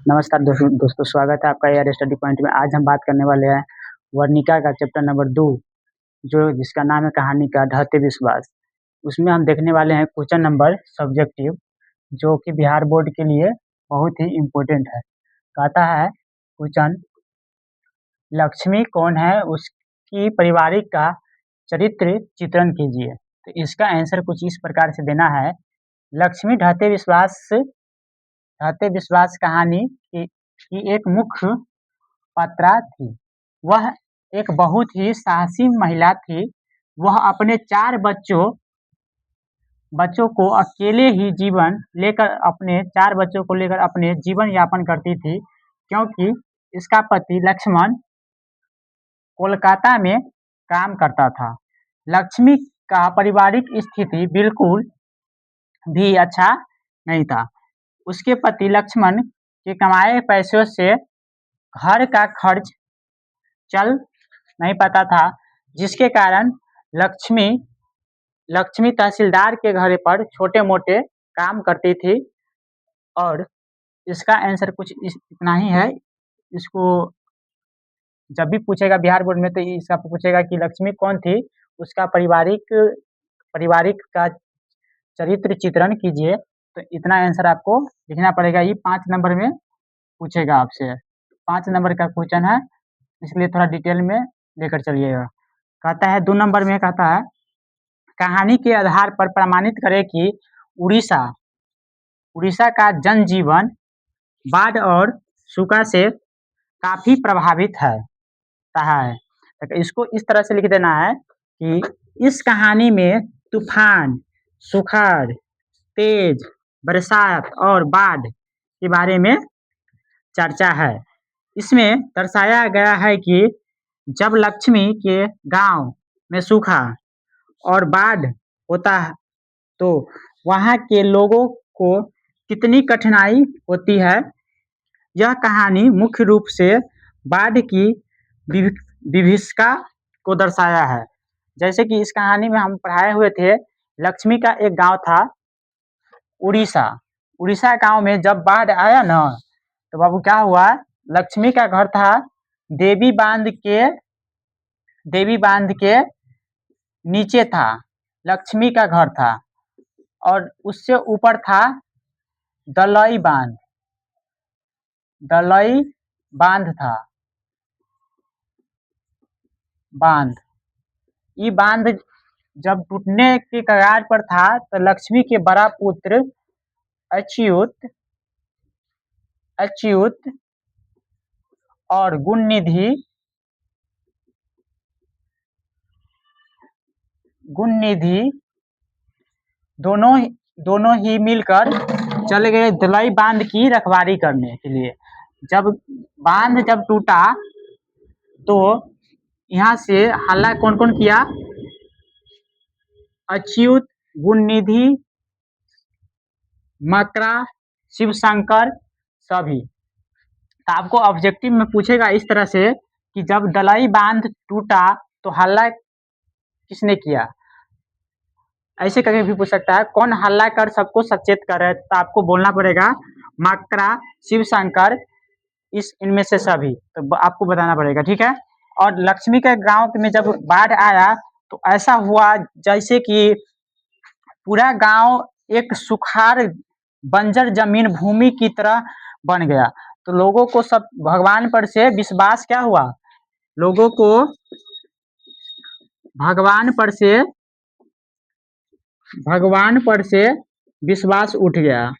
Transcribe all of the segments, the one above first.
नमस्कार दोस्तों स्वागत है आपका एयर स्टडी पॉइंट में। आज हम बात करने वाले हैं वर्णिका का चैप्टर नंबर 2 जो जिसका नाम है कहानी का ढहते विश्वास। उसमें हम देखने वाले हैं क्वेश्चन नंबर सब्जेक्टिव जो कि बिहार बोर्ड के लिए बहुत ही इम्पोर्टेंट है। कहता है क्वेश्चन, लक्ष्मी कौन है, उसकी पारिवारिक का चरित्र चित्रण कीजिए। तो इसका आंसर कुछ इस प्रकार से देना है। लक्ष्मी ढहते विश्वास कहानी की एक मुख्य पात्रा थी। वह एक बहुत ही साहसी महिला थी। वह अपने 4 बच्चों को अकेले ही अपने जीवन यापन करती थी, क्योंकि इसका पति लक्ष्मण कोलकाता में काम करता था। लक्ष्मी का पारिवारिक स्थिति बिल्कुल भी अच्छा नहीं था। उसके पति लक्ष्मण के कमाए पैसों से घर का खर्च चल नहीं पाता था, जिसके कारण लक्ष्मी तहसीलदार के घर पर छोटे मोटे काम करती थी। और इसका आंसर कुछ इतना ही है। इसको जब भी पूछेगा बिहार बोर्ड में तो इसका पूछेगा कि लक्ष्मी कौन थी, उसका पारिवारिक का चरित्र चित्रण कीजिए। तो इतना आंसर आपको लिखना पड़ेगा। ये 5 नंबर में पूछेगा आपसे। 5 नंबर का क्वेश्चन है, इसलिए थोड़ा डिटेल में लेकर चलिएगा। कहता है 2 नंबर में कहता है, कहानी के आधार पर प्रमाणित करें कि उड़ीसा का जनजीवन बाढ़ और सूखा से काफी प्रभावित है। तो इसको इस तरह से लिख देना है कि इस कहानी में तूफान, सुखाड़, तेज बरसात और बाढ़ के बारे में चर्चा है। इसमें दर्शाया गया है कि जब लक्ष्मी के गांव में सूखा और बाढ़ होता है तो वहां के लोगों को कितनी कठिनाई होती है। यह कहानी मुख्य रूप से बाढ़ की विभीषिका को दर्शाया है। जैसे कि इस कहानी में हम पढ़ाए हुए थे, लक्ष्मी का एक गांव था उड़ीसा गांव में जब बाढ़ आया ना, तो बाबू क्या हुआ, लक्ष्मी का घर था देवी बांध के नीचे था लक्ष्मी का घर था, और उससे ऊपर था दलई बांध था। ये बांध जब टूटने के कगार पर था तो लक्ष्मी के बड़ा पुत्र अच्युत और गुणनिधि दोनों ही मिलकर चले गए दलई बांध की रखवाली करने के लिए। जब बांध टूटा तो यहाँ से हल्ला कौन कौन किया, अच्युत, गुणनिधि, मकरा, शिवशंकर सभी। तो आपको ऑब्जेक्टिव में पूछेगा इस तरह से कि जब दलई बांध टूटा तो हल्ला किसने किया, ऐसे करके भी पूछ सकता है। कौन हल्ला कर सबको सचेत कर रहे, तो आपको बोलना पड़ेगा मकरा, शिवशंकर, इनमें से सभी। तो आपको बताना पड़ेगा, ठीक है। और लक्ष्मी के गांव में जब बाढ़ आया तो ऐसा हुआ जैसे कि पूरा गांव एक सुखाड़ बंजर जमीन भूमि की तरह बन गया। तो लोगों को सब भगवान पर से विश्वास क्या हुआ, लोगों को भगवान पर से विश्वास उठ गया।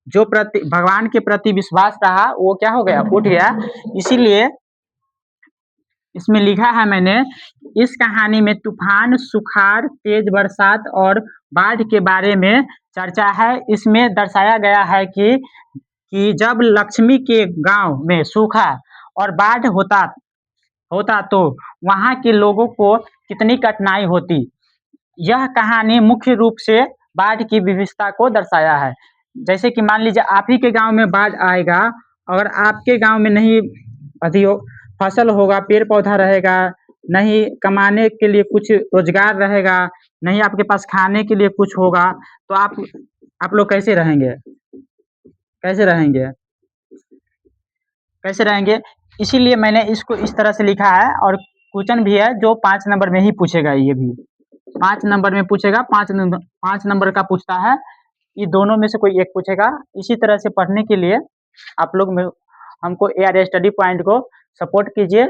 जो भगवान के प्रति विश्वास रहा वो क्या हो गया, उठ गया। इसीलिए इसमें लिखा है मैंने, इस कहानी में तूफान, सुखाड़, तेज बरसात और बाढ़ के बारे में चर्चा है। इसमें दर्शाया गया है कि जब लक्ष्मी के गांव में सूखा और बाढ़ होता तो वहां के लोगों को कितनी कठिनाई होती। यह कहानी मुख्य रूप से बाढ़ की विभीषिका को दर्शाया है। जैसे कि मान लीजिए आप ही के गांव में बाढ़ आएगा, अगर आपके गांव में नहीं फसल होगा, पेड़ पौधा रहेगा नहीं, कमाने के लिए कुछ रोजगार रहेगा, नहीं आपके पास खाने के लिए कुछ होगा, तो आप लोग कैसे रहेंगे? कैसे रहेंगे? कैसे रहेंगे? इसीलिए मैंने इसको इस तरह से लिखा है और क्वेश्चन भी है जो 5 नंबर में ही पूछेगा ये भी। 5 नंबर में पूछेगा, 5 नंबर का पूछता है, ये दोनों में से कोई एक पूछेगा। इसी तरह से पढ़ने के लिए आप लोग में हमको एआर स्टडी पॉइंट को सपोर्ट कीजिए,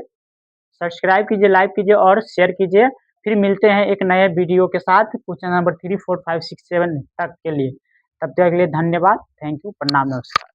सब्सक्राइब कीजिए, लाइक कीजिए और शेयर कीजिए। फिर मिलते हैं एक नए वीडियो के साथ क्वेश्चन नंबर 3, 4, 5, 6, 7 तक के लिए। तब तक के लिए धन्यवाद। Thank you. प्रणाम, नमस्कार।